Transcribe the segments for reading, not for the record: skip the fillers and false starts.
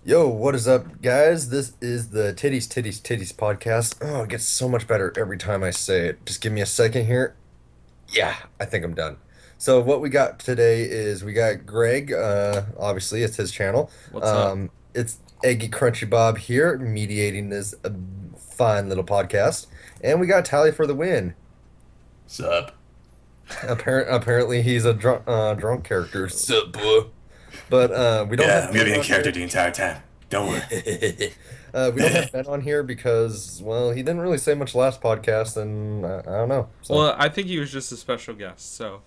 Yo, what is up, guys? This is the Titties Titties Titties podcast. Oh, it gets so much better every time I say it. Just give me a second here. Yeah, I think I'm done. So what we got today is we got Greg, obviously it's his channel. What's up? It's Eggy Crunchy Bob here, mediating this fine little podcast. And we got Tally for the win. Sup? Apparently he's a drunk character. Sup, boy? But we don't Yeah, have I'm gonna Ben be in on character here. the entire time. Don't worry. We don't have Ben on here because, well, he didn't really say much last podcast, and I don't know. So, Well, I think he was just a special guest. So,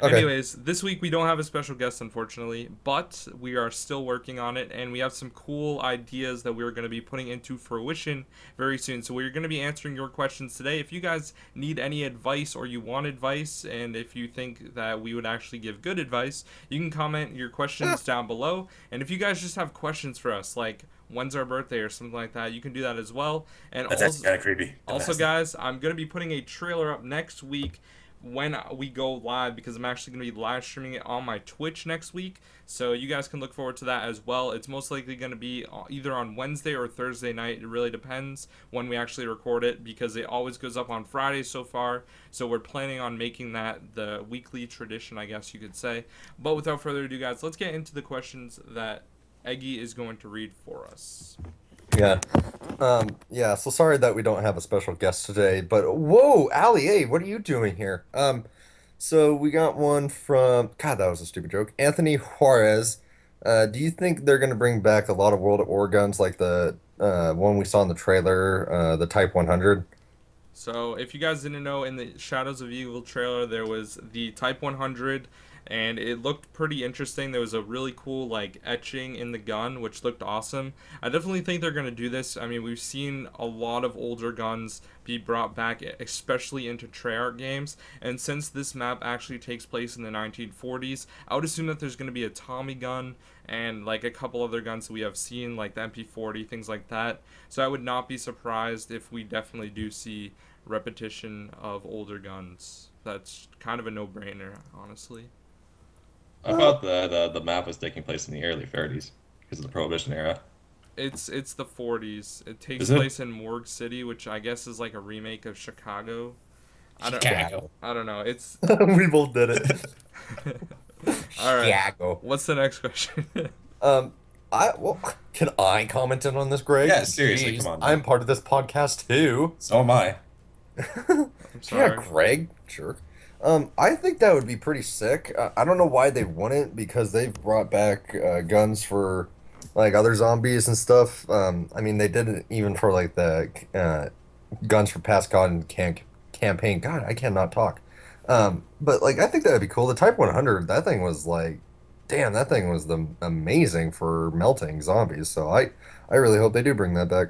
okay. anyways, this week we don't have a special guest, unfortunately, but we are still working on it, and we have some cool ideas that we're going to be putting into fruition very soon. So, we're going to be answering your questions today. If you guys need any advice or you want advice, and if you think that we would actually give good advice, you can comment your questions down below. And if you guys just have questions for us, like when's our birthday or something like that, you can do that as well. And That's actually also, kind of creepy. Don't Also, ask that. guys, I'm going to be putting a trailer up next week when we go live because I'm actually going to be live streaming it on my Twitch next week. So you guys can look forward to that as well. It's most likely going to be either on Wednesday or Thursday night. It really depends when we actually record it because it always goes up on Fridays so far. So we're planning on making that the weekly tradition, I guess you could say. But without further ado, guys, let's get into the questions that Eggy is going to read for us. Yeah. Yeah, so sorry that we don't have a special guest today, but whoa, Allie, hey, what are you doing here? So we got one from, God, that was a stupid joke. Anthony Juarez. Do you think they're gonna bring back a lot of World at War guns like the one we saw in the trailer, the Type 100? So, if you guys didn't know, in the Shadows of Evil trailer, there was the Type 100, and it looked pretty interesting. There was a really cool, like, etching in the gun, which looked awesome. I definitely think they're going to do this. I mean, we've seen a lot of older guns be brought back, especially into Treyarch games, and since this map actually takes place in the 1940s, I would assume that there's going to be a Tommy gun and like a couple other guns that we have seen, like the MP40, things like that. So I would not be surprised if we definitely do see repetition of older guns. That's kind of a no-brainer, honestly. I thought that the map was taking place in the early 30s because of the Prohibition era. It's the 40s. It takes Is it? place in Morgue City, which I guess is like a remake of Chicago. I don't Chicago. I don't know. It's We both did it. all right. Chicago. What's the next question? Um, well, can I comment in on this, Greg? Yeah, seriously, come Jeez, on, man. I'm part of this podcast too. So am I. I'm Yeah, sorry. Greg, jerk. I think that would be pretty sick. I don't know why they wouldn't because they've brought back guns for like other zombies and stuff. I mean, they did it even for like the guns for past God campaign. God, I cannot talk. But like, I think that would be cool. The Type 100, that thing was like, damn, that thing was amazing for melting zombies. So I really hope they do bring that back.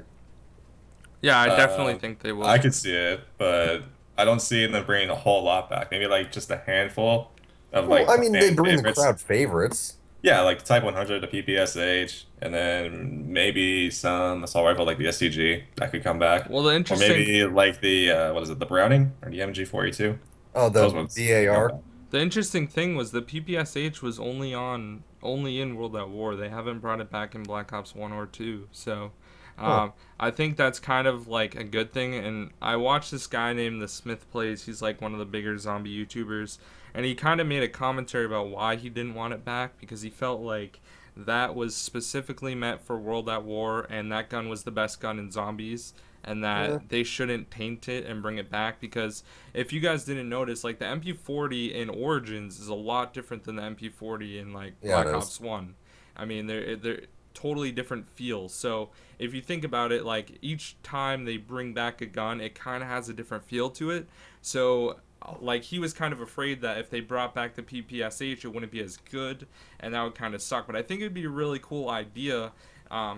Yeah, I definitely Uh, think they I will. could see it, but I don't see them bringing a whole lot back. Maybe like just a handful of Well, like I the mean, they fan bring the favorites. crowd favorites. Yeah, like the Type 100, the PPSH, and then maybe some assault rifle like the STG that could come back. Well, the Or interesting maybe like the what is it, the Browning or the MG42? Oh, the Those ones could come BAR. back. The interesting thing was the PPSH was only in World at War. They haven't brought it back in Black Ops 1 or 2. So, Huh. I think that's kind of like a good thing. And I watched this guy named the Smith Plays. He's like one of the bigger zombie YouTubers, and he kind of made a commentary about why he didn't want it back because he felt like that was specifically meant for World at War, and that gun was the best gun in zombies, and Yeah. that they shouldn't taint it and bring it back because if you guys didn't notice, like the MP40 in Origins is a lot different than the MP40 in like Yeah, it Black is. Ops 1. I mean, they're totally different feels. So if you think about it, like each time they bring back a gun, it kind of has a different feel to it. So like he was kind of afraid that if they brought back the PPSH, it wouldn't be as good, and that would kind of suck. But I think it'd be a really cool idea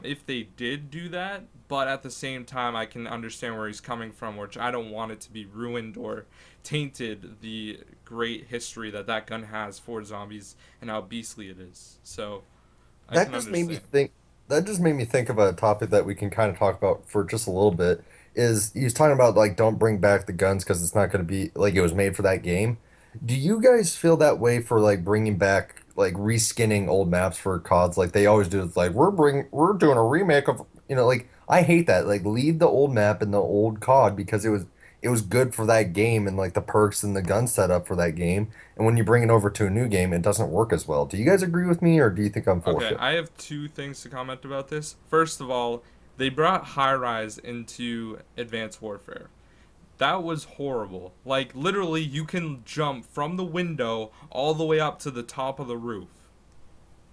if they did do that. But at the same time, I can understand where he's coming from, which I don't want it to be ruined or tainted the great history that that gun has for zombies and how beastly it is. So I That can just made me understand. think. That just made me think of a topic that we can kind of talk about for just a little bit. Is he was talking about like don't bring back the guns because it's not going to be like it was made for that game. Do you guys feel that way for like bringing back like reskinning old maps for CODs like they always do. It's like we're doing a remake of like I hate that. Like leave the old map in the old COD because it was good for that game and like the perks and the gun setup for that game. And when you bring it over to a new game, it doesn't work as well. Do you guys agree with me or do you think I'm full of Okay, shit? I have two things to comment about this. First of all, they brought high rise into Advanced Warfare. That was horrible. Like literally you can jump from the window all the way up to the top of the roof.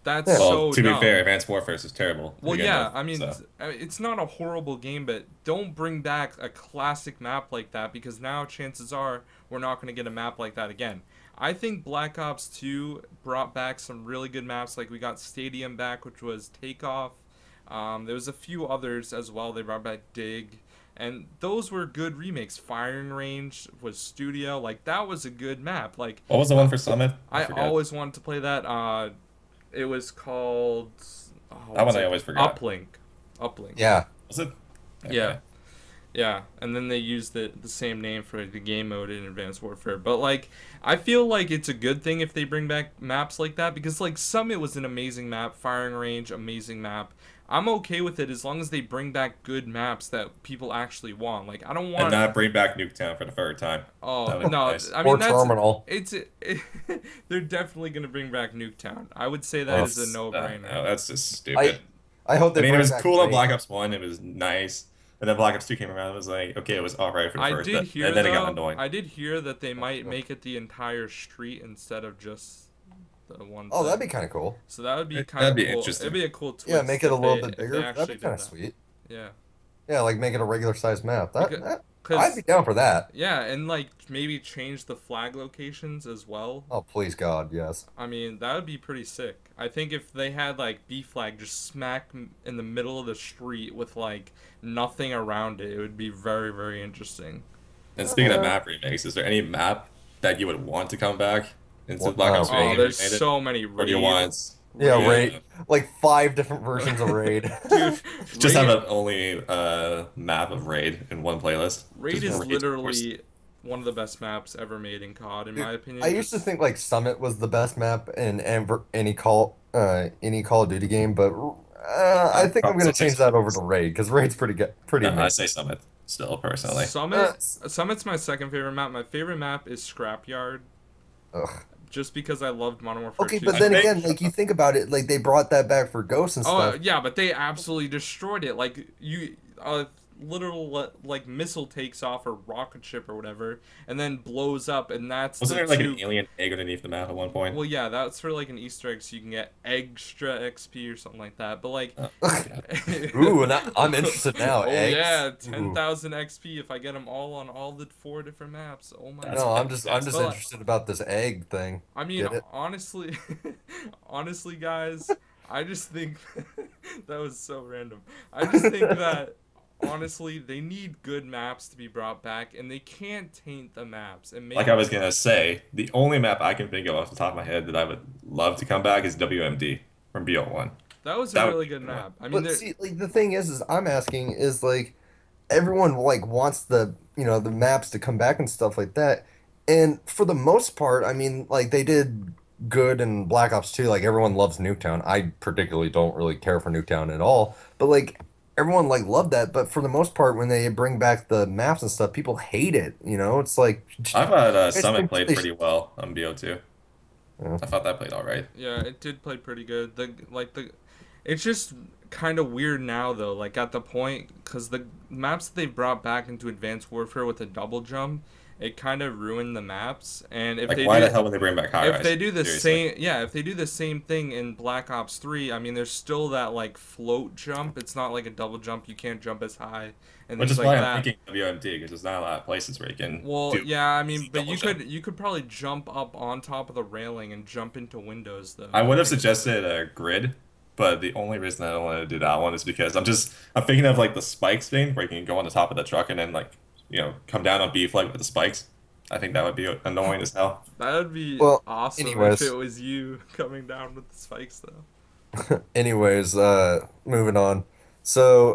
That's Yeah. Well, so to be fair, dumb. Advanced Warfare is terrible to Well, begin yeah, with. I mean, So it's not a horrible game, but don't bring back a classic map like that because now chances are we're not going to get a map like that again. I think Black Ops 2 brought back some really good maps. Like we got Stadium back, which was Takeoff. There was a few others as well. They brought back Dig, and those were good remakes. Firing Range was Studio. Like that was a good map. Like what was the uh, one for Summit? I I forget. always wanted to play that. It was called That what's one I it? always forgot. Uplink. Uplink. Yeah. Was it? Yeah. Okay. Yeah. And then they used the same name for the game mode in Advanced Warfare. But like I feel like it's a good thing if they bring back maps like that because like Summit was an amazing map, Firing Range, amazing map. I'm okay with it as long as they bring back good maps that people actually want. Like I don't And want not bring back Nuketown for the third time. oh That would be no, nice. I mean Or that's Terminal. they're definitely gonna bring back Nuketown. I would say that is a That's, no-brainer. no, that's just I stupid. I hope I they mean, it bring was back cool on Raid. Black Ops 1. It was nice. And then Black Ops 2 came around. It was like, okay, it was alright for the I first did bit. hear And then it got though. annoying. I did hear that they might make it the entire street instead of just the one Oh, that'd thing. be kind of cool. So that would be kind That'd of be cool. It'd interesting. be a cool Yeah, twist make it a little bit if bigger. they That'd be actually kind did of that. sweet. Yeah, Yeah, like make it a regular sized map. because I'd be down for that. yeah, and like maybe change the flag locations as well. Oh, please God, yes. I mean, that would be pretty sick. I think if they had like B flag just smack in the middle of the street with like nothing around it, it would be very very interesting. And speaking of Uh, map remakes, is there any map that you would want to come back into What- Black Ops 3 Oh, and there's remade it? so many Or do you raid. want Yeah, Raid. Raid. Like 5 different versions of Raid. Dude, just have Raid, an only map of Raid in one playlist? Raid Just is Raid, of course. literally one of the best maps ever made in COD, in Dude, my opinion. I used to Just think like Summit was the best map in any Call of Duty game, but I I'd think I'm probably gonna still say change that over Summit. to Raid because Raid's pretty good, pretty No, I amazing. say Summit still, personally. Uh, Summit's my second favorite map. My favorite map is Scrapyard, ugh. just because I loved Modern Warfare Okay, 2 but I so then think- again, like you think about it, like they brought that back for Ghosts and Oh stuff. yeah, but they absolutely destroyed it. Like you, a literal like missile takes off or rocket ship or whatever, and then blows up, and that's Wasn't the there like two. an alien egg underneath the map at one point? Well, yeah, that's for like an Easter egg, so you can get extra XP or something like that. But like, Ooh, and I'm interested now. oh Eggs. yeah, Ooh. 10,000 XP if I get them all on all the 4 different maps. Oh my That's No, god. I'm just But, like, interested about this egg thing. I mean, Get it? honestly, honestly, guys, I just think that was so random. I just think that honestly, they need good maps to be brought back, and they can't taint the maps and make. Like I was gonna say, the only map I can think of off the top of my head that I would love to come back is WMD from BO1. That was a That would really be good a good one. map. I mean, But there, see, like the thing is I'm asking is like everyone like wants the maps to come back and stuff like that. And for the most part, I mean, like they did good in Black Ops 2. Like everyone loves Nuketown. I particularly don't really care for Nuketown at all. But like everyone like loved that. But for the most part, when they bring back the maps and stuff, people hate it. It's like I thought it's Summit played completely- pretty well on BO2. Yeah. I thought that played all right. yeah, it did play pretty good. It's just kind of weird now though. Like at the point, because the maps that they brought back into Advanced Warfare with a double jump, it kind of ruined the maps. And if Like, they why do, the hell would they bring back High if Rise? they do the Seriously. same, yeah, if they do the same thing in Black Ops 3, I mean, there's still that like float jump. It's not like a double jump. You can't jump as high and Which things is like why that. I'm thinking WMD, because there's not a lot of places where you can Well, do yeah, I mean, but double you jump. could probably jump up on top of the railing and jump into windows though. I would have suggested a grid, but the only reason I don't want to do that one is because I'm thinking of like the spikes thing where you can go on the top of the truck and then like come down on B flag with the spikes. I think that would be annoying as hell. That would be Well, awesome anyways. if it was you coming down with the spikes though. Anyways, moving on. So,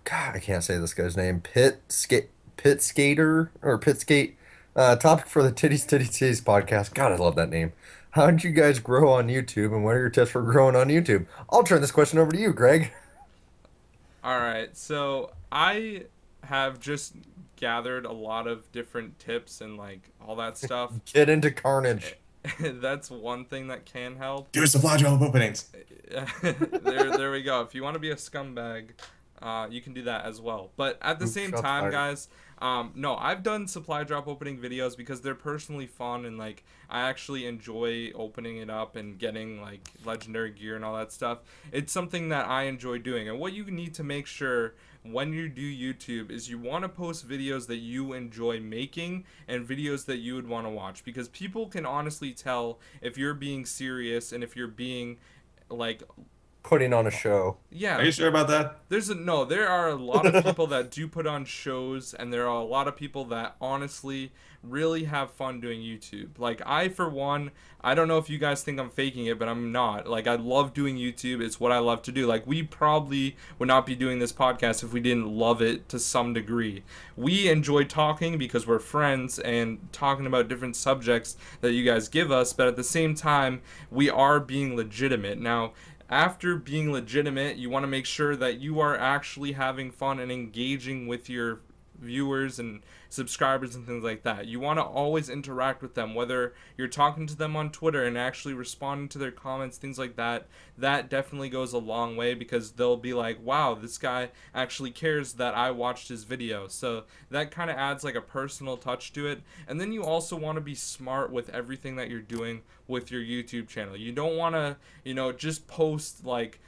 God, I can't say this guy's name. Pit Skater or Pit Skate. Topic for the Titties Titties Titties podcast. God, I love that name. How did you guys grow on YouTube, and what are your tips for growing on YouTube? I'll turn this question over to you, Greg. All right, so I have just gathered a lot of different tips and like all that stuff. Get into Carnage. That's one thing that can help. Do supply drop openings. There we go. If you want to be a scumbag, you can do that as well. But at the Oops, same shots time, fired. guys, no, I've done supply drop opening videos because they're personally fun and like I actually enjoy opening it up and getting like legendary gear and all that stuff. It's something that I enjoy doing. And what you need to make sure when you do YouTube is you want to post videos that you enjoy making and videos that you would want to watch, because people can honestly tell if you're being serious and if you're being like, Putting on a show. Are yeah, you sure about that? there are a lot of people that do put on shows, and there are a lot of people that honestly really have fun doing YouTube. Like I, for one, I don't know if you guys think I'm faking it, but I'm not. Like I love doing YouTube. It's what I love to do. Like we probably would not be doing this podcast if we didn't love it to some degree. We enjoy talking because we're friends and talking about different subjects that you guys give us, but at the same time, we are being legitimate. Now, after being legitimate, you want to make sure that you are actually having fun and engaging with your viewers and subscribers and things like that. You want to always interact with them, whether you're talking to them on Twitter and actually responding to their comments, things like that. That definitely goes a long way, because they'll be like, wow, this guy actually cares that I watched his video. So that kind of adds like a personal touch to it. And then you also want to be smart with everything that you're doing with your YouTube channel. You don't want to, just post like,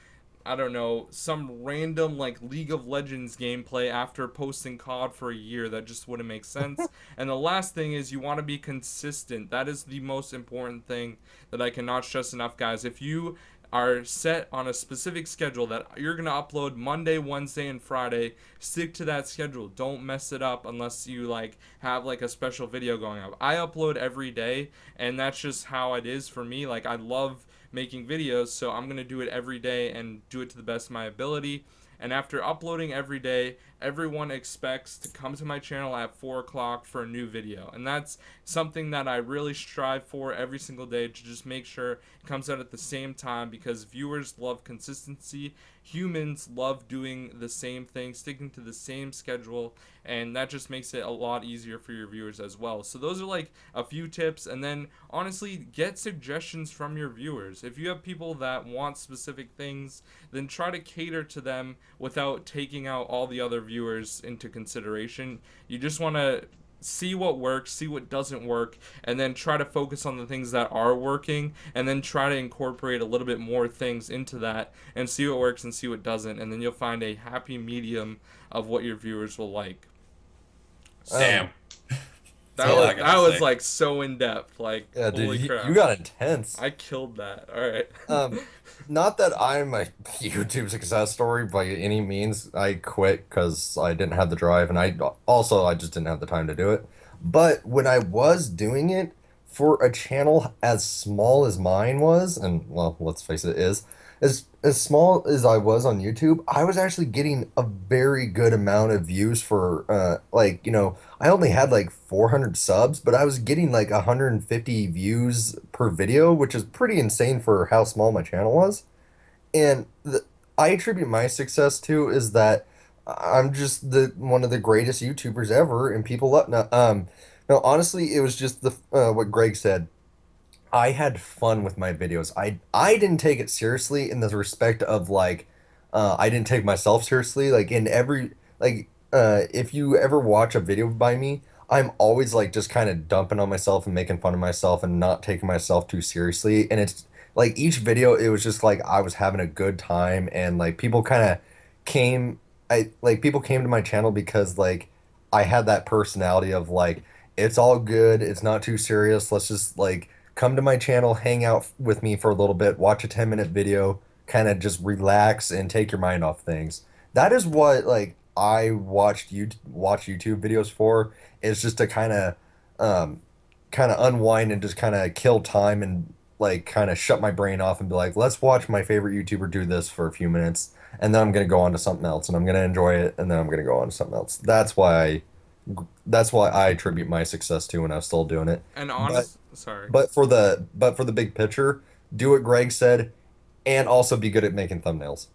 I don't know, some random like League of Legends gameplay after posting COD for a year. That just wouldn't make sense. And the last thing is you want to be consistent. That is the most important thing that I cannot stress enough, guys. If you are set on a specific schedule that you're going to upload Monday, Wednesday, and Friday, stick to that schedule. Don't mess it up unless you like have like a special video going up. I upload every day, and that's just how it is for me. Like I love making videos, so I'm going to do it every day and do it to the best of my ability. And after uploading every day, everyone expects to come to my channel at 4 o'clock for a new video. And that's something that I really strive for every single day, to just make sure it comes out at the same time, because viewers love consistency. Humans love doing the same thing, sticking to the same schedule, and that just makes it a lot easier for your viewers as well. So those are like a few tips. And then honestly, get suggestions from your viewers. If you have people that want specific things, then try to cater to them without taking out all the other viewers into consideration. You just want to see what works, see what doesn't work, and then try to focus on the things that are working, and then try to incorporate a little bit more things into that and see what works and see what doesn't, and then you'll find a happy medium of what your viewers will like. Damn. That all was I gotta that was say. like so in depth. Like Yeah, dude, holy you, crap. you got intense. I killed that. All right. Um, Not that I'm a YouTube success story by any means. I quit because I didn't have the drive, and I just didn't have the time to do it. But when I was doing it for a channel as small as mine was, and well, let's face it, is as small as I was on YouTube, I was actually getting a very good amount of views for I only had like 400 subs, but I was getting like 150 views per video, which is pretty insane for how small my channel was. And I attribute my success to is that I'm just the one of the greatest YouTubers ever, and people love. No, honestly, it was just the what Greg said. I had fun with my videos. I didn't take it seriously in the respect of like I didn't take myself seriously. Like in every if you ever watch a video by me, I'm always like just kind of dumping on myself and making fun of myself and not taking myself too seriously. And it's like each video, it was just like I was having a good time, and like people kind of came. I like people came to my channel because like I had that personality of like it's all good, it's not too serious. Let's just like come to my channel, hang out with me for a little bit, watch a 10-minute video, kind of just relax and take your mind off things. That is what like I watch YouTube videos for, is just to um kind of unwind and just kind of kill time and like kind of shut my brain off and be like, let's watch my favorite YouTuber do this for a few minutes, and then I'm gonna go on to something else, and I'm gonna enjoy it, and then I'm gonna go on to something else. That's why I attribute my success to when I was still doing it. And But honest, Sorry. but for the big picture, do what Greg said, and also be good at making thumbnails.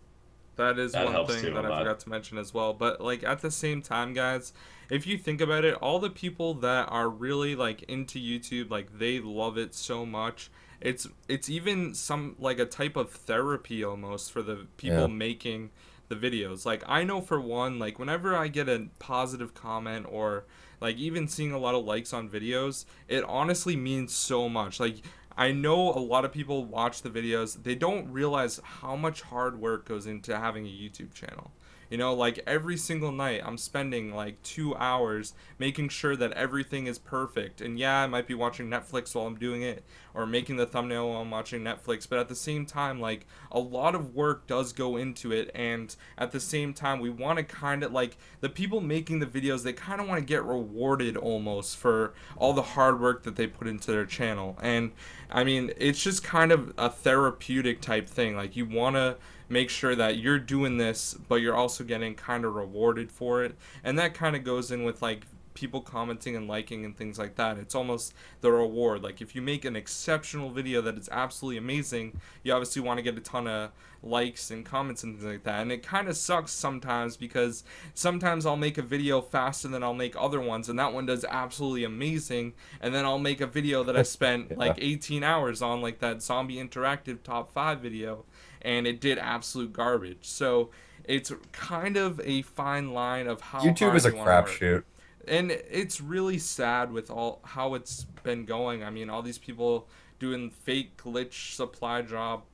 That is That one helps thing too a that I lot. forgot to mention as well. But like at the same time, guys, if you think about it, all the people that are really like into YouTube, like they love it so much. It's even some like a type of therapy almost for the people Yeah. making the videos. Like I know for one, like whenever I get a positive comment or like even seeing a lot of likes on videos, it honestly means so much. Like I know a lot of people watch the videos, they don't realize how much hard work goes into having a YouTube channel. You know, like every single night, I'm spending like 2 hours making sure that everything is perfect. And yeah, I might be watching Netflix while I'm doing it, or making the thumbnail while I'm watching Netflix. But at the same time, like a lot of work does go into it. And at the same time, we want to kind of like the people making the videos, they kind of want to get rewarded almost for all the hard work that they put into their channel. And I mean, it's just kind of a therapeutic type thing. Like you want to make sure that you're doing this, but you're also getting kind of rewarded for it. And that kind of goes in with like people commenting and liking and things like that. It's almost the reward. Like if you make an exceptional video that is absolutely amazing, you obviously want to get a ton of likes and comments and things like that. And it kind of sucks sometimes because sometimes I'll make a video faster than I'll make other ones, and that one does absolutely amazing. And then I'll make a video that I spent Yeah. like 18 hours on, like that zombie interactive top 5 video, and it did absolute garbage. So it's kind of a fine line of how YouTube is hard a you want to work. crapshoot. And it's really sad with all how it's been going. I mean, all these people doing fake glitch supply drop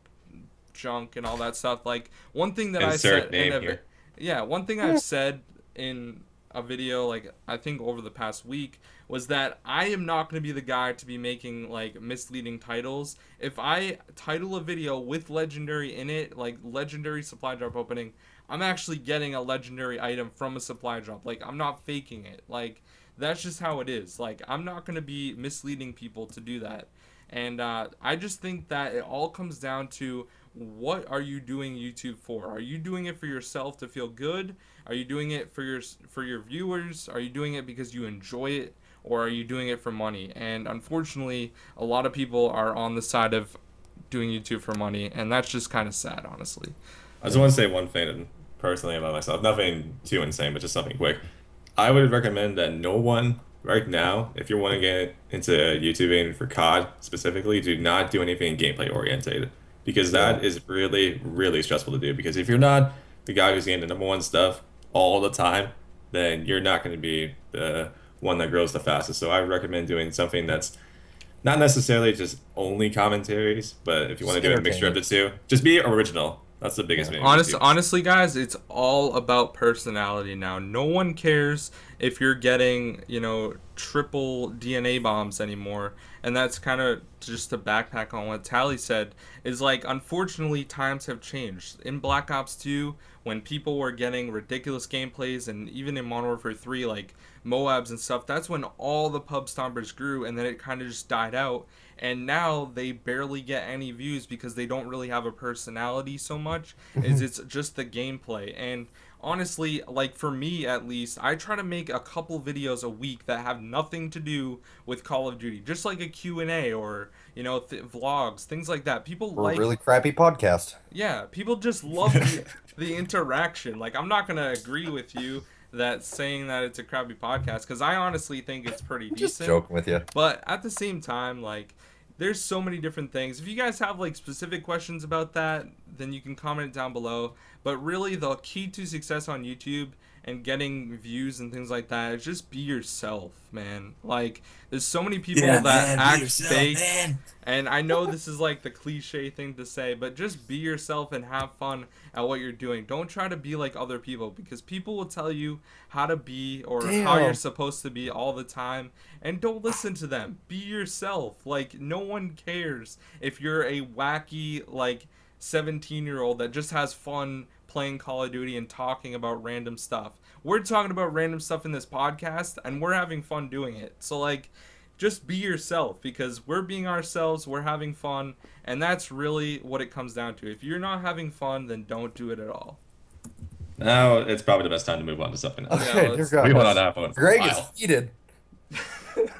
junk and all that stuff. Like one thing that I Insert said in name a here. yeah, one thing I've said in a video like I think over the past week was that I am not going to be the guy to be making like misleading titles. If I title a video with legendary in it, like legendary supply drop opening, I'm actually getting a legendary item from a supply drop. Like I'm not faking it. Like that's just how it is. Like I'm not going to be misleading people to do that. And I just think that it all comes down to what are you doing YouTube for? Are you doing it for yourself to feel good? Are you doing it for your viewers? Are you doing it because you enjoy it, or are you doing it for money? And unfortunately, a lot of people are on the side of doing YouTube for money, and that's just kind of sad, honestly. I just want to say one thing personally about myself. Nothing too insane, but just something quick. I would recommend that no one right now, if you want to get into YouTubing for COD specifically, do not do anything gameplay oriented because Yeah. that is really, really stressful to do. Because if you're not the guy who's getting the number one stuff all the time, then you're not going to be the one that grows the fastest. So I would recommend doing something that's not necessarily just only commentaries, but if you want Just to do a mixture of entertaining. the two, just be original. That's the biggest Yeah. thing in YouTube. Honestly, guys, it's all about personality now. No one cares if you're getting, you know, triple DNA bombs anymore. And that's kind of just to backpack on what Tally said, is like, unfortunately, times have changed. In Black Ops 2, when people were getting ridiculous gameplays, and even in Modern Warfare 3, like Moabs and stuff, that's when all the pub stompers grew, and then it kind of just died out. And now they barely get any views because they don't really have a personality so much. It's just the gameplay. And honestly, like for me at least, I try to make a couple videos a week that have nothing to do with Call of Duty, just like a Q&A or you know vlogs, things like that. People We're a like, really crappy podcast. yeah, people just love the interaction. Like I'm not gonna agree with you that saying that it's a crappy podcast, because I honestly think it's pretty I'm just decent. joking with you. But at the same time, like, there's so many different things. If you guys have like specific questions about that, then you can comment it down below. But really, the key to success on YouTube and getting views and things like that is just be yourself, man. Like, there's so many people Yeah, that man, be act yourself, fake, man. and I know this is like the cliche thing to say, but just be yourself and have fun at what you're doing. Don't try to be like other people, because people will tell you how to be or how you're Damn. supposed to be all the time, and don't listen to them. Be yourself. Like no one cares if you're a wacky like 17-year-old that just has fun playing Call of Duty and talking about random stuff. We're talking about random stuff in this podcast and we're having fun doing it. So like just be yourself, because we're being ourselves, we're having fun, and that's really what it comes down to. If you're not having fun, then don't do it at all. Now it's probably the best time to move on to something else. Yeah, Okay, dear let's God. We went on that one for a Greg is while. heated.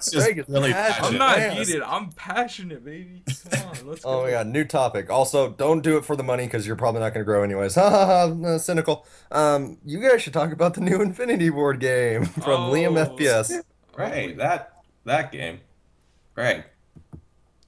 It's just Greg is really I'm passionate. passionate. not Man. heated. I'm passionate, baby. Come on, let's Oh go. my God, new topic. Also, don't do it for the money because you're probably not going to grow anyways. Ha ha ha, cynical. You guys should talk about the new Infinity board game from Liam Oh, FPS. oh Right, wait. that game. Greg,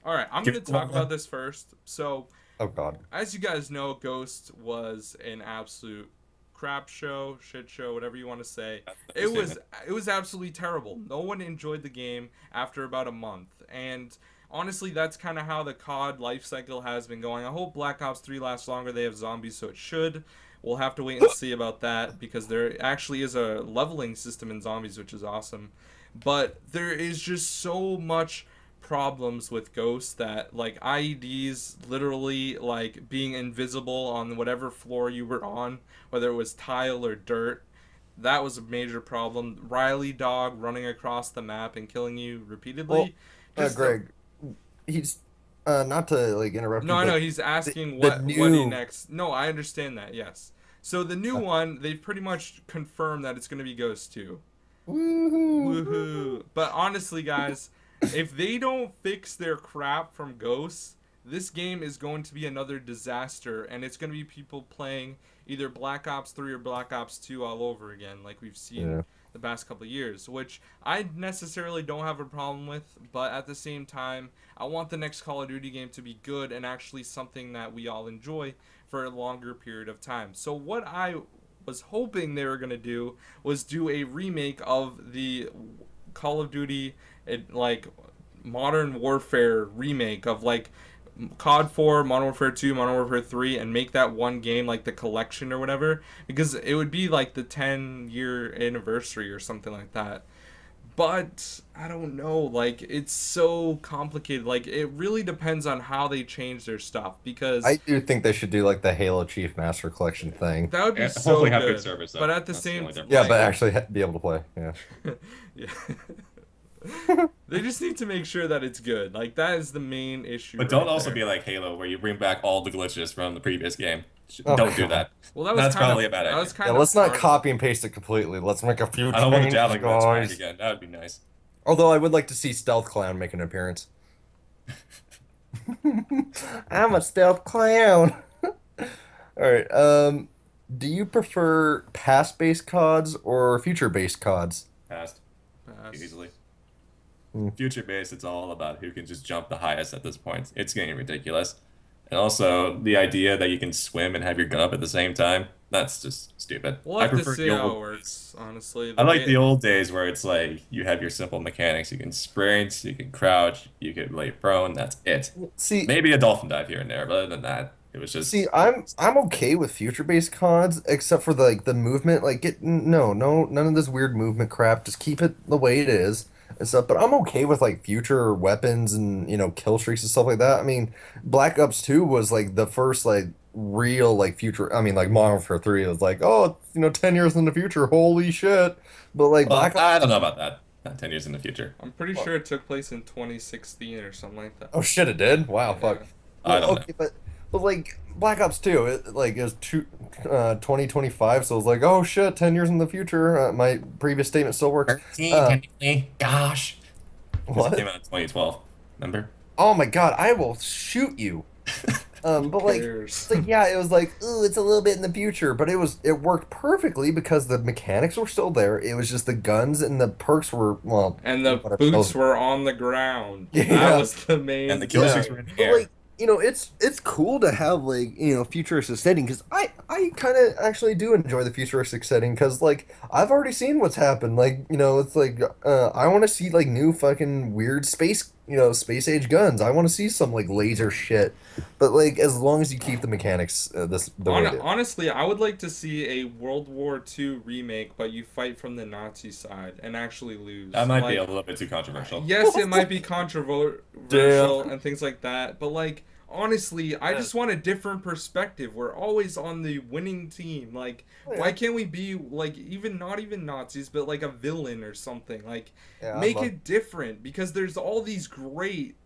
All right, I'm give gonna it the talk about rundown. this first. So, Oh God. as you guys know, Ghost was an absolute crap show, shit show, whatever you want to say. That's the It was statement. it was absolutely terrible. No one enjoyed the game after about a month, and honestly, that's kind of how the COD life cycle has been going. I hope Black Ops 3 lasts longer. They have zombies, so it should. We'll have to wait and see about that because there actually is a leveling system in zombies, which is awesome. But there is just so much problems with Ghost that like IEDs literally like being invisible on whatever floor you were on, whether it was tile or dirt. That was a major problem. Riley dog running across the map and killing you Well, repeatedly. Just the Greg, he's not to like interrupt no, you, I know but he's asking the what he new. next. No, I understand that. Yes. So the new one, they've pretty much confirmed that it's going to be Ghost 2. Woohoo! Woohoo. But honestly, guys, if they don't fix their crap from Ghosts, this game is going to be another disaster, and it's going to be people playing either Black Ops 3 or Black Ops 2 all over again, like we've seen Yeah. the past couple of years, which I necessarily don't have a problem with, but at the same time, I want the next Call of Duty game to be good and actually something that we all enjoy for a longer period of time. So what I was hoping they were going to do was do a remake of the Call of Duty like Modern Warfare remake of like COD 4, Modern Warfare 2, Modern Warfare 3, and make that one game like the collection or whatever, because it would be like the 10-year anniversary or something like that. But I don't know, like it's so complicated. Like it really depends on how they change their stuff because I do think they should do like the Halo Chief Master Collection thing. that would be Yeah, so hopefully have good good. service though. But at the That's the same only difference. Yeah, like, but actually be able to play. Yeah. yeah. They just need to make sure that it's good. Like that is the main issue. But don't right also there. be like Halo, where you bring back all the glitches from the previous game. Oh Don't do God. that. Well, that was That's kind probably of a bad that idea. was Yeah, kind of let's not part of copy and paste it completely. Let's make a few I don't want the changes, Javelin glitch back guys. again. That would be nice. Although I would like to see Stealth Clown make an appearance. I'm a stealth clown. All right. Do you prefer past-based CODs or future-based CODs? Passed pass. easily. Hmm. Future based, it's all about who can just jump the highest at this point. It's getting ridiculous. And also the idea that you can swim and have your gun up at the same time, that's just stupid. We'll I have to prefer see the how it old days. works. Honestly, I the like game. the old days where it's like you have your simple mechanics. You can sprint, you can crouch, you can lay prone, that's it. See, Maybe a dolphin dive here and there, but other than that, it was See, just I'm okay with future-based CODs except for the like the movement. Like get no none of this weird movement crap. Just keep it the way it is and stuff. But I'm okay with like future weapons and kill streaks and stuff like that. I mean, Black Ops 2 was like the first like real like future. I mean, like Modern Warfare 3 was like 10 years in the future. Holy shit! But like well, Black Ops. I don't know about that. Not 10 years in the future. I'm pretty sure it took place in 2016 or something like that. Oh shit! It did. Wow. Yeah. Fuck. I Well, don't know. okay, but like Black Ops 2, it was 2025, so it was like, oh shit, 10 years in the future. My previous statement still works. 13, technically. Gosh. Because it What? came out in 2012. Remember? Oh my God, I will shoot you. But like, Cares? it's like yeah, it was like, ooh, it's a little bit in the future, but it worked perfectly because the mechanics were still there. It was just the guns and the perks were well, And the whatever. boots were on the ground. Yeah. That was the main. And the kill Yeah. streaks were in the But air. like, it's cool to have like, futuristic setting because I kind of actually do enjoy the futuristic setting because like I've already seen what's happened. Like, it's like I want to see like new fucking weird space age guns. I want to see some like laser shit. But like as long as you keep the mechanics the way it is. Honestly, I would like to see a World War II remake, but you fight from the Nazi side and actually lose. That might be a Like, little bit too controversial. yes, it might be controversial and things like that, but like honestly, I just want a different perspective. We're always on the winning team. Like, why can't we be like not even Nazis, but like a villain or something? Like, Yeah, make it different because there's all these great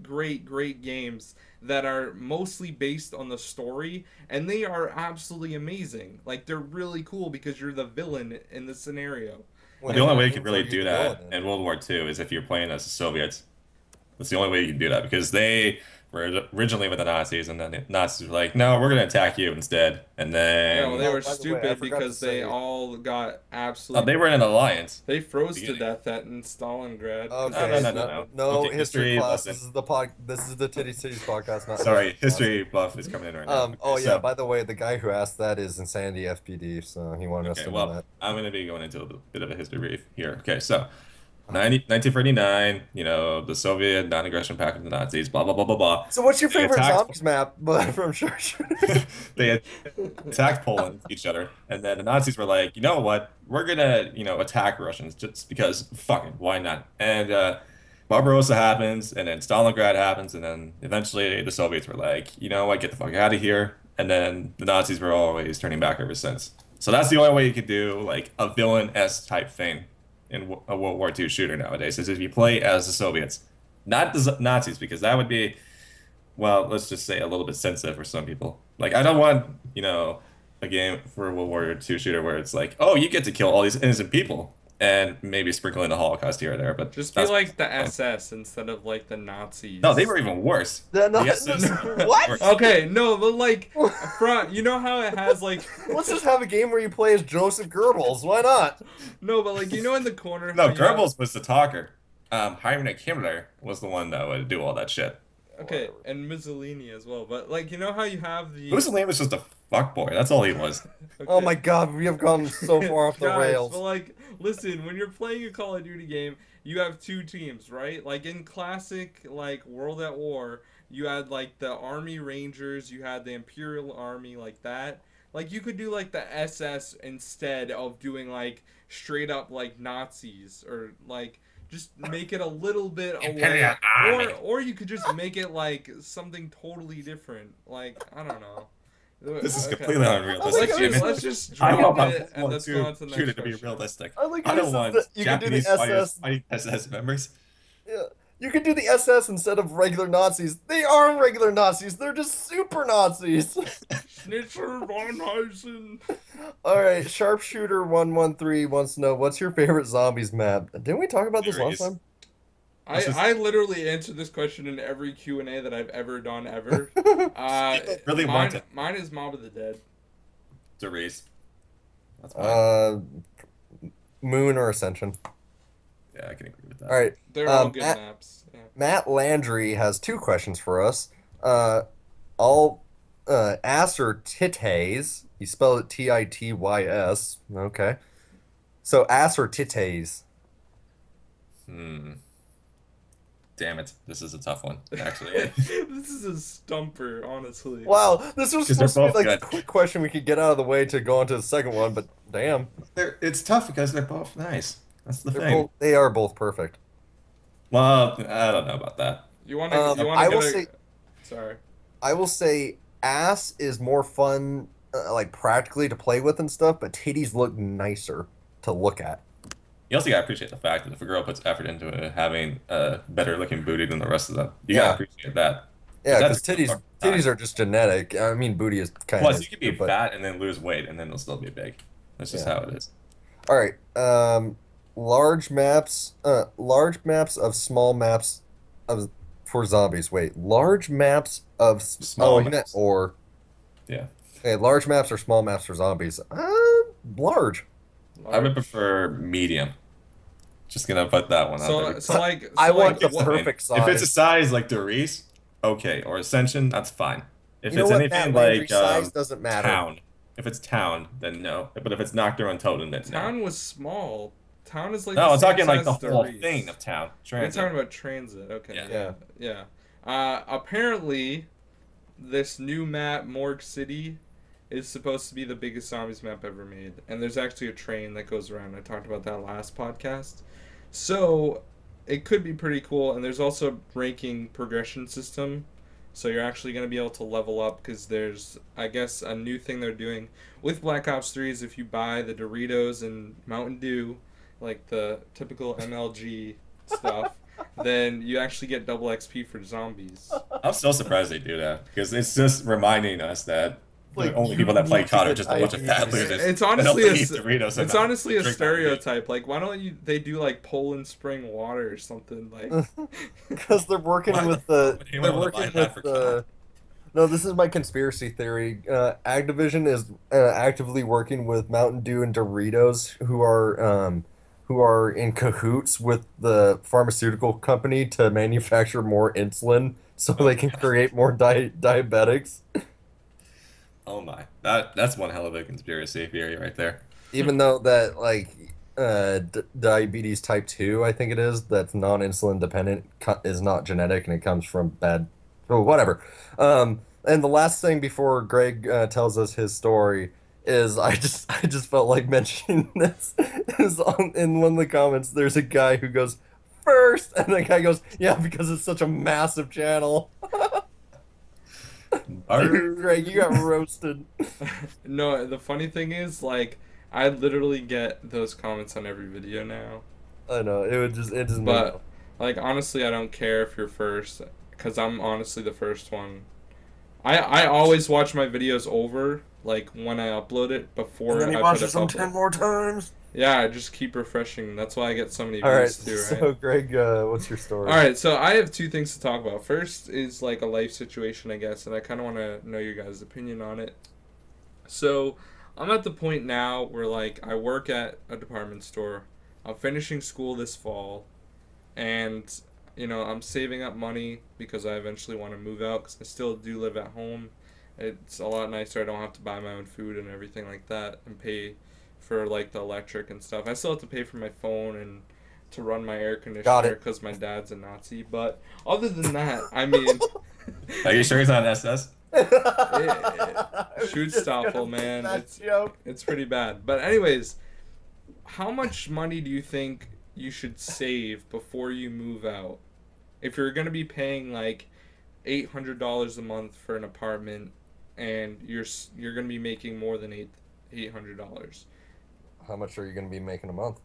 games that are mostly based on the story and they are absolutely amazing. Like they're really cool because you're the villain in the scenario. But the only way you can Where really are you do going that in? in World War II is if you're playing as the Soviets. That's the only way you can do that because they were originally with the Nazis, and then the Nazis were like, "No, we're gonna attack you instead." And Yeah, well, then they Oh, were by the way, I stupid forgot to because they say. all got they absolutely. were in an alliance They at the froze to beginning. death at in Stalingrad because No, no, Okay, no, they. no, no, no. no Okay, history history class. lesson. This is the Titties Titties podcast, not history Sorry, class. history buff is coming in right now. Okay, Oh yeah, so by the way, the guy who asked that is Insanity FPD, so he wanted us okay, to know well, that. I'm gonna be going into a bit of a history brief here. Okay, so Oh. 1949, the Soviet non-aggression pact with the Nazis, blah blah blah blah blah. So what's your They favorite attacked. zombies map? But from sure. They attacked Poland, each other, and then the Nazis were like, you know what, we're gonna, attack Russians just because, fucking, why not? And Barbarossa happens, and then Stalingrad happens, and then eventually the Soviets were like, you know what, get the fuck out of here. And then the Nazis were always turning back ever since. So that's the only way you could do like a villain-esque type thing in a World War II shooter nowadays, is if you play as the Soviets, not the Nazis, because that would be, well, let's just say a little bit sensitive for some people. Like, I don't want, a game for a World War II shooter where it's like, oh, you get to kill all these innocent people and maybe sprinkle in the Holocaust here or there, but Just be that's like the SS instead of like the Nazis. no, they were even worse. No, The SS were what? worse. Okay, no, but like, you know how it has like, Let's just have a game where you play as Joseph Goebbels. Why not? no, but like, you know, in the corner. No, how you have- Goebbels was the talker. Heinrich Himmler was the one that would do all that shit. Okay, and Mussolini as well. But like, you know how you have the. Mussolini was just a fuckboy. That's all he was. Oh Okay. my God, we have gone so far off the Guys, rails. but like, listen, when you're playing a Call of Duty game, you have two teams, right? Like in classic, like World at War, you had like the Army Rangers, you had the Imperial Army, like that. Like you could do like the SS instead of doing like straight up like Nazis or like just make it a little bit away. Imperial Army. Or you could just make it like something totally different. Like I don't know. This is Okay. completely unrealistic. Let's just I drop want it and let's go on to the next shooter to be question. realistic. I like I how don't he want says that you can do the Japanese fighters SS. fighting SS members. Yeah. You could do the SS instead of regular Nazis. They are regular Nazis. They're just super Nazis. Schnitzer von Heisen. All right, Sharpshooter 113 wants to know what's your favorite zombies map? Didn't we talk about this last Series. time? I literally answered this question in every Q&A that I've ever done ever. Really want it. Mine is Mob of the Dead. Derice. That's mine. Moon or Ascension. Yeah, I can agree with that. All right, They're all good Matt, maps. Yeah. Matt Landry has two questions for us. All ass or titties. He spelled it Titys. Okay. So ass or titties. Damn it. This is a tough one, actually. This is a stumper, honestly. Wow, this was 'Cause they're supposed to be both like good. a quick question we could get out of the way to go on to the second one, but damn, It's tough because they're both nice. That's the thing. they are both perfect. Well, I don't know about that. You want to I will say Sorry. I will say ass is more fun, like practically to play with and stuff, but titties look nicer to look at. You also gotta appreciate the fact that if a girl puts effort into it, having a better looking booty than the rest of them, you Yeah. gotta appreciate that. Yeah, That's because fucking titties are just genetic. I mean, booty is kind Plus, of. you can be but fat and then lose weight, and then it'll still be big. That's just Yeah. how it is. all right. Large maps. Large maps of small maps of for zombies. Wait, large maps of Small he meant maps. or. Yeah. Okay, large maps or small maps for zombies. Large. I would prefer medium. Just gonna put that one out there. I want the what- perfect size. If it's a size like Derice, okay, or Ascension, that's fine. If You know it's what, anything Matt Landry, like size doesn't matter. Town, if it's Town, then no. But if it's Nocturne and Totem, then no. Town was small. Town is like No, the I'm same talking like the size whole Doritos. thing of Town. You're Transit. talking about transit. Okay. Yeah. Yeah. Apparently, this new map, Morgue City, is supposed to be the biggest zombies map ever made. And there's actually a train that goes around. I talked about that last podcast. So, it could be pretty cool. And there's also a ranking progression system. So you're actually going to be able to level up because there's, I guess, a new thing they're doing with Black Ops 3 is if you buy the Doritos and Mountain Dew, like the typical MLG stuff, then you actually get double XP for zombies. I'm so surprised they do that because it's just reminding us that The like only you people that play need to COD are get just a bunch of fat diabetes. losers It's that honestly only eat Doritos and it's not honestly a drink Mountain Dew. stereotype. Like, why don't they do like Poland Spring water or something? Like, Because they're working Why the with fuck would they're anyone want to buy working that with for COD? no, this is my conspiracy theory. Activision is actively working with Mountain Dew and Doritos, who are in cahoots with the pharmaceutical company to manufacture more insulin so Oh they can god. create more diabetics. Oh my. That's one hell of a conspiracy theory right there. Even though that like d diabetes type 2, I think it is, that's non-insulin dependent is not genetic and it comes from bad oh, whatever. And the last thing before Greg tells us his story is I just felt like mentioning this is in one of the comments there's a guy who goes first and the guy goes yeah because it's such a massive channel. Dude, Greg, you got Arr. roasted. no, the funny thing is, like, I literally get those comments on every video now. I know it just made me But, like, honestly, I don't care if you're first, because I'm honestly the first one. I always watch my videos over, like, when I upload it and before then he I put watches it them public. 10 more times. Yeah, I just keep refreshing. That's why I get so many All right, views too, right? so Greg, what's your story? All right, so I have two things to talk about. First is like a life situation, I guess, and I kind of want to know your guys' opinion on it. So, I'm at the point now where like I work at a department store. I'm finishing school this fall, and I'm saving up money because I eventually want to move out because I still do live at home. It's a lot nicer. I don't have to buy my own food and everything like that and pay for like the electric and stuff. I still have to pay for my phone and to run my air Got conditioner it. because my dad's a Nazi. But other than that, I mean, Are you sure he's on SS? shoot Just Stoffel, gonna make man, that joke. it's pretty bad. But anyways, how much money do you think you should save before you move out? If you're gonna be paying like $800 a month for an apartment, and you're gonna be making more than $800. How much are you gonna be making a month?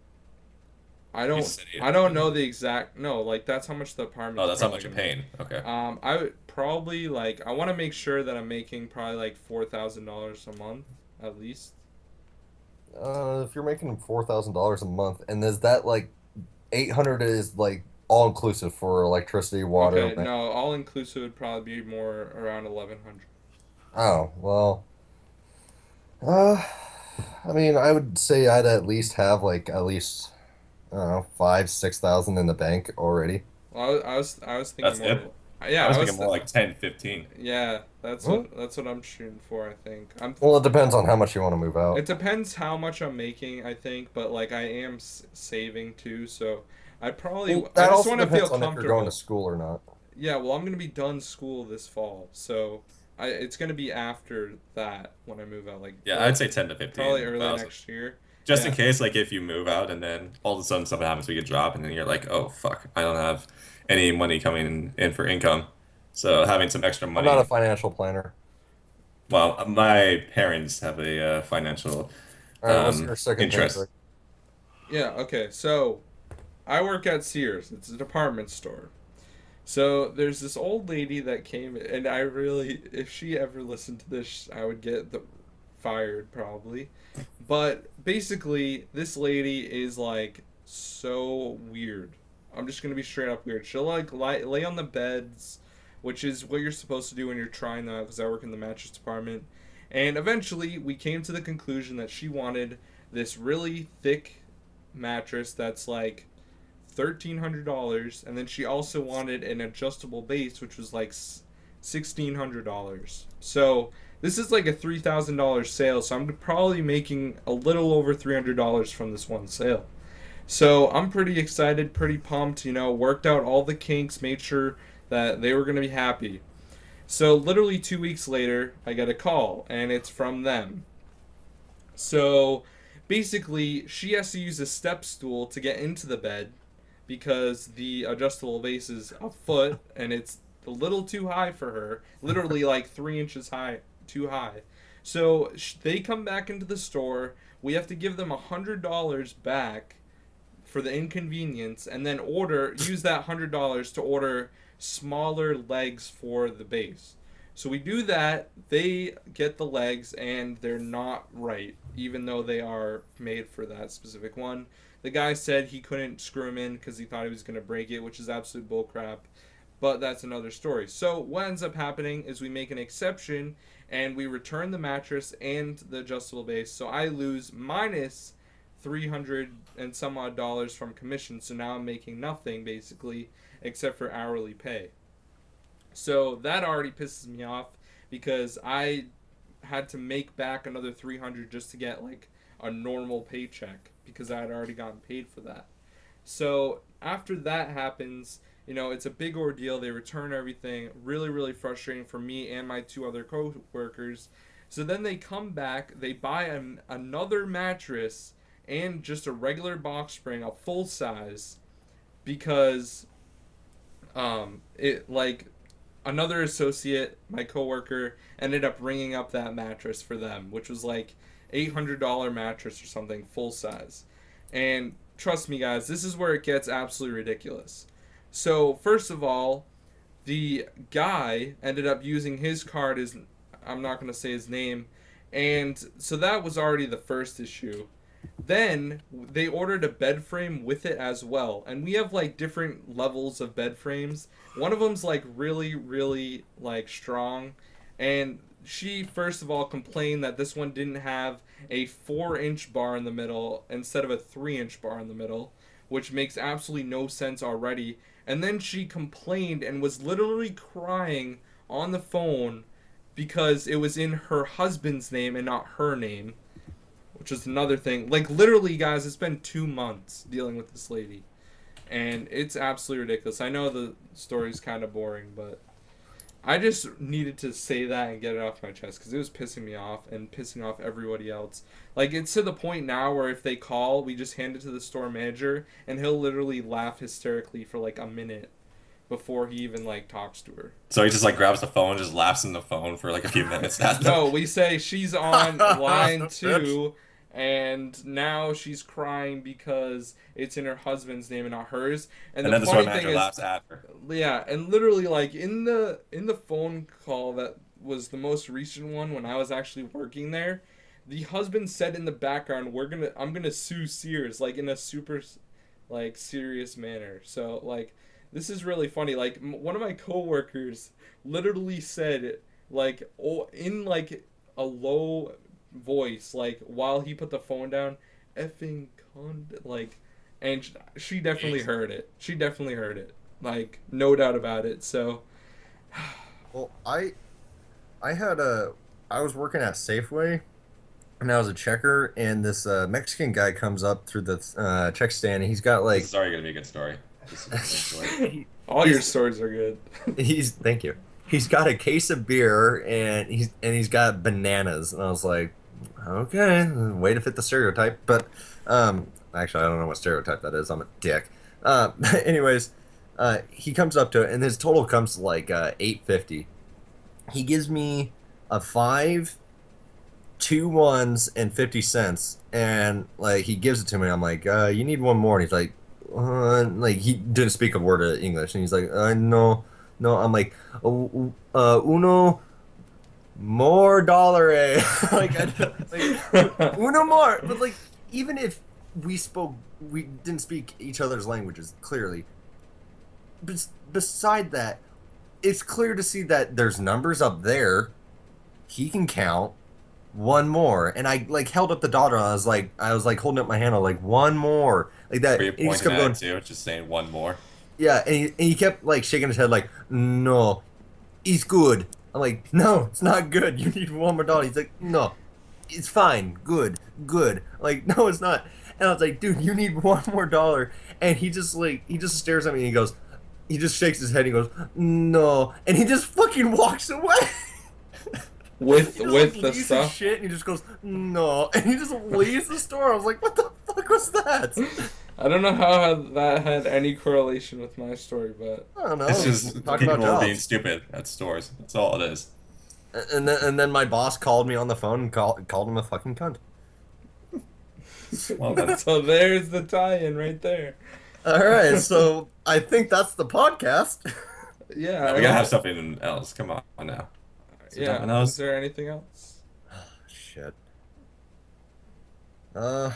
I You don't said I don't 800. know the exact no, like that's how much the apartment. Oh, that's how much you're paying. Okay. I would probably like I want to make sure that I'm making probably like $4,000 a month at least. If you're making $4,000 a month, and is that like 800 is like all inclusive for electricity, water, Okay, rent? no, all inclusive would probably be more around 1,100. Oh, well, uh, I mean, I would say I'd at least have like at least I don't know 5, 6,000 in the bank already. Well, I was thinking That's more. it. Yeah, I was I was. thinking more like 10, 15. Yeah, that's Huh? what I'm shooting for. I think Well, it depends on how much you want to move out. It depends how much I'm making. I think, but like I am saving too, so Well, I that just also want to feel depends on if you're going to comfortable. school or not. Yeah, well, I'm gonna be done school this fall, so it's gonna be after that when I move out, like Yeah, I'd say 10 to 15. probably But early also, next year. just in Yeah, case, like if you move out and then all of a sudden something happens, we get dropped, and then you're like, oh fuck, I don't have any money coming in for income. So having some extra I'm not a money. financial planner. Well, my parents have a financial All right, what's your second thing, Greg? interest. yeah. Okay, so I work at Sears. It's a department store. So there's this old lady that came, and I really, if she ever listened to this, I would get fired probably. But basically, this lady is like so weird. I'm just gonna be straight up weird. She'll like lay on the beds, which is what you're supposed to do when you're trying that. Because I work in the mattress department, and eventually we came to the conclusion that she wanted this really thick mattress that's like $1,300, and then she also wanted an adjustable base, which was like $1,600. So this is like a $3,000 sale. So I'm probably making a little over $300 from this one sale. So I'm pretty excited, pretty pumped. Worked out all the kinks, made sure that they were gonna be happy. So literally 2 weeks later, I get a call, and it's from them. So basically, she has to use a step stool to get into the bed because the adjustable base is a foot and it's a little too high for her. Literally like 3 inches high, too high. So they come back into the store. We have to give them $100 back for the inconvenience, and then use that $100 to order smaller legs for the base. So we do that. They get the legs, and they're not right, even though they are made for that specific one. The guy said he couldn't screw him in because he thought he was going to break it, which is absolute bullcrap. But that's another story. So what ends up happening is we make an exception, and we return the mattress and the adjustable base. So I lose minus 300 and some odd dollars from commission. So now I'm making nothing basically, except for hourly pay. So that already pisses me off because I had to make back another 300 just to get like a normal paycheck because I had already gotten paid for that. So after that happens, it's a big ordeal. They return everything. Really, really frustrating for me and my two other co-workers. So then they come back. They buy another mattress and just a regular box spring, a full size, because it like another associate, my coworker, ended up ringing up that mattress for them, which was like $800 mattress or something, full size. And trust me, guys, this is where it gets absolutely ridiculous. So first of all, the guy ended up using his card as, I'm not going to say his name, and so that was already the first issue. Then they ordered a bed frame with it as well, and we have like different levels of bed frames. One of them's like really, really like strong, and she first of all complained that this one didn't have a 4-inch bar in the middle instead of a 3-inch bar in the middle, which makes absolutely no sense already. And then she complained and was literally crying on the phone because it was in her husband's name and not her name, which is another thing. Like, literally, guys, it's been 2 months dealing with this lady, and it's absolutely ridiculous. I know the story's kind of boring, but I just needed to say that and get it off my chest because it was pissing me off and pissing off everybody else. Like, it's to the point now where if they call, we just hand it to the store manager, and he'll literally laugh hysterically for like a minute before he even like talks to her. So he just like grabs the phone, just laughs in the phone for like a few minutes. No, we say she's on line Bitch. 2, and now she's crying because it's in her husband's name and not hers. And And the then the store funny thing manager is, laughs at her. yeah, and literally like in the phone call that was the most recent one when I was actually working there, the husband said in the background, I'm gonna sue Sears, like in a super like serious manner. So like this is really funny. Like one of my coworkers literally said like, oh, in like a low voice, like while he put the phone down, effing like, and she definitely heard it. She definitely heard it. Like, no doubt about it. So, Well, I had I was working at Safeway, and I was a checker, and this Mexican guy comes up through the check stand, and he's got This like is already gonna be a good story. This is a good story. all your stories are good. he's thank you. He's got a case of beer, and he's got bananas, and I was like, okay, way to fit the stereotype. But actually, I don't know what stereotype that is. I'm a dick. Anyways, he comes up to it, and his total comes to like $8.50. He gives me a 5, 2 ones, and 50 cents, and like he gives it to me. I'm like, you need one more, and he's like he didn't speak a word of English, and he's like, no, no. I'm like, uno more dollar, eh? like, uno more. But like, even if we didn't speak each other's languages clearly. Beside that, it's clear to see that there's numbers up there. He can count one more, and I like held up the dollar. And I was like holding up my hand. I was like, one more, like that. Were you And he just pointing kept at going. it too? Just saying one more. Yeah, and he kept like shaking his head like, no, it's good. I'm like, no, it's not good. You need one more dollar. He's like, no, it's fine, good, good. I'm like, no, it's not. And I was like, dude, you need one more dollar. And he just stares at me and he just shakes his head and he goes, no. And he just fucking walks away. with He just, with like, the leaves his stuff. shit and he just goes, no. And he just leaves the store. I was like, what the fuck was that? I don't know how that had any correlation with my story, but I don't know. It's just Talking about people being jobs. stupid at stores. That's all it is. And then my boss called me on the phone and called him a fucking cunt. Well, then, so there's the tie-in right there. All right, so I think that's the podcast. Yeah, we gotta have something else. Come on now. So Yeah. Is Domino's. there anything else? Shit. Uh,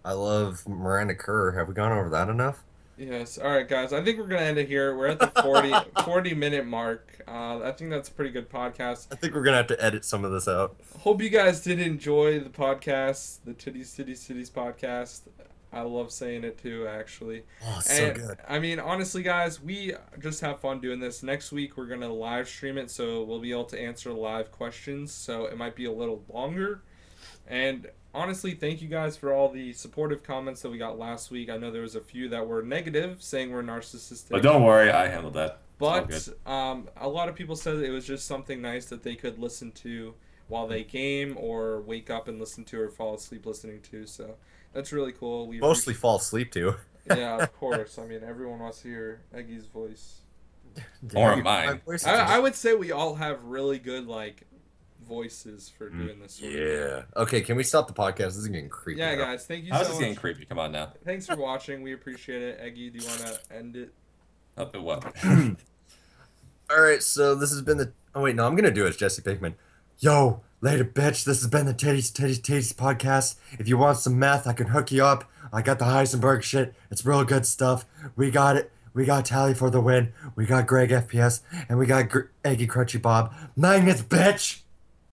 I love Miranda Kerr. Have we gone over that enough? Yes. All right, guys. I think we're gonna end it here. We're at the 40 minute mark. I think that's a pretty good podcast. I think we're gonna have to edit some of this out. Hope you guys did enjoy the podcast, the Titties Titties Titties podcast. I love saying it too, actually. Oh, it's so And good. I mean, honestly, guys, we just have fun doing this. Next week we're gonna live stream it, so we'll be able to answer live questions. So it might be a little longer. And honestly, thank you guys for all the supportive comments that we got last week. I know there was a few that were negative, saying we're narcissistic. But don't worry, I handled that. It's all But good. a lot of people said it was just something nice that they could listen to while they game or wake up and listen to or fall asleep listening to. So that's really cool. We Mostly fall asleep too. yeah, of course. I mean, everyone wants to hear Eggy's voice. Or Dude, mine. my voice is I just- would say we all have really good like voices for doing this sort of thing. Yeah. Okay, can we stop the podcast? This is getting creepy. Yeah, now. guys, thank you How's so this much. getting creepy? Come on now. Thanks for watching. We appreciate it. Eggy, do you want to end it? Up at what? All right, so this has been the. Oh wait, no, I'm gonna do it as Jesse Pinkman. Yo, later, bitch. This has been the Titties Titties Titties podcast. If you want some meth, I can hook you up. I got the Heisenberg shit. It's real good stuff. We got it. We got Tally for the win. We got Greg FPS, and we got Eggy Crunchy Bob. Nine bitch.